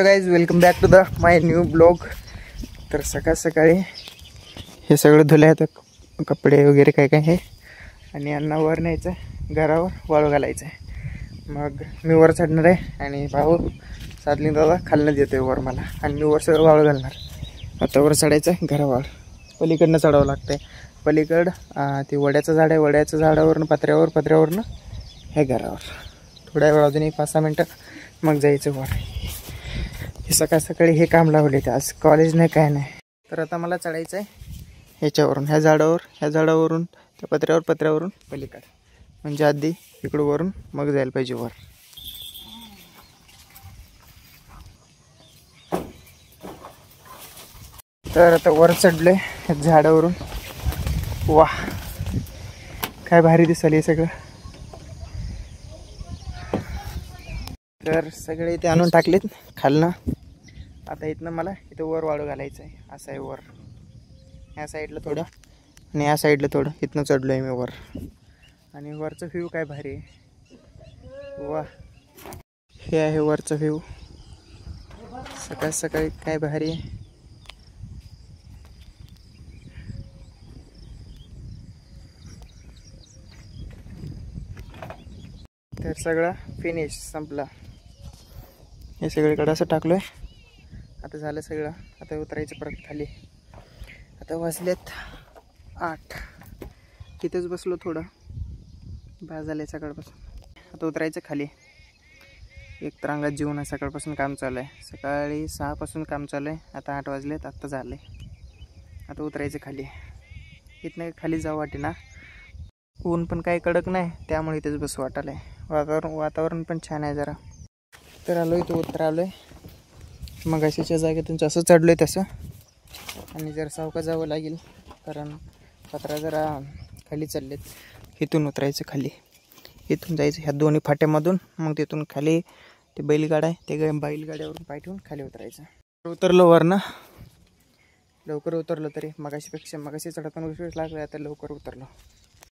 Guys welcome back to the my new blog. तर सकाळ सकाळी हे सगळं धुले आहेत कपडे वगैरे काय काय आहे आणि यांना वर न्यायचं घरावर वाळू घालायचं आहे. मग मी वर चढणार आहे आणि भाऊ सादलिंग दादा खालनं देतोय वर मला आणि मी वर सगळं वाळू घालणार. आता वर चढायचं घरावर पलीकडनं चढावं लागतंय. पलीकडं ते वड्याचं झाड आहे, वड्याच्या झाडावरनं पत्र्यावरनं हे घरावर थोड्या वेळ अजून 5-6 मिनटं मग जायचं वर. हे सकाळ सकाळी हे काम लावले ते आज कॉलेज नाही काय नाही. तर आता मला चढायचं आहे ह्याच्यावरून ह्या झाडावरून त्या पत्र्यावरून पलीकडे म्हणजे आधी इकडं वरून मग जायला पाहिजे वर. तर आता वर चढलोय झाडावरून. वाह काय भारी दिसलं हे सगळं. तर सगळे इथे आणून टाकलेत खालनं. आता इथनं मला इथं वर वाळू घालायचं आहे. असं आहे वर ह्या साईडला थोडं आणि या साईडला थोडं इथनं चढलो आहे मी वर. आणि वरचं व्ह्यू काय भारी आहे. वा हे आहे वरचं व्ह्यू सकाळ सकाळी काय भारी आहे. तर सगळं फिनिश संपला. हे सगळीकडं असं टाकलो आहे. आता झालं सगळं. आता उतरायचं परत खाली. आता वाजलेत 8. तिथेच बसलो थोडं बाज झालं आहे सकाळपासून. आता उतरायचं खाली. एक तर अंगात जीवन आहे. सकाळपासून काम चालू आहे. सकाळी 6 पासून काम चालू आहे. आता 8 वाजलेत. आत्ता झालं आहे. आता उतरायचं खाली. इथनं खाली जाऊ वाटे ना. ऊन पण काही कडक नाही त्यामुळे इथेच बसू वाटायला आहे. वातावरण पण छान आहे जरा. तर आलो इथं उतरालो आहे. मग अशीच्या जागेतून जसं चढलो आहे तसं आणि जरा सावका जावं लागेल कारण पत्रा जरा खाली चाललेत. इथून उतरायचं खाली. इथून जायचं ह्या दोन्ही फाट्यामधून मग तिथून खाली ते बैलगाडा आहे ते बैलगाड्यावरून पाय ठेवून खाली उतरायचं. उतरलो वर ना लवकर उतरलो तरी मगाशी चढताना विश्वास लागला. आता लवकर उतरलो.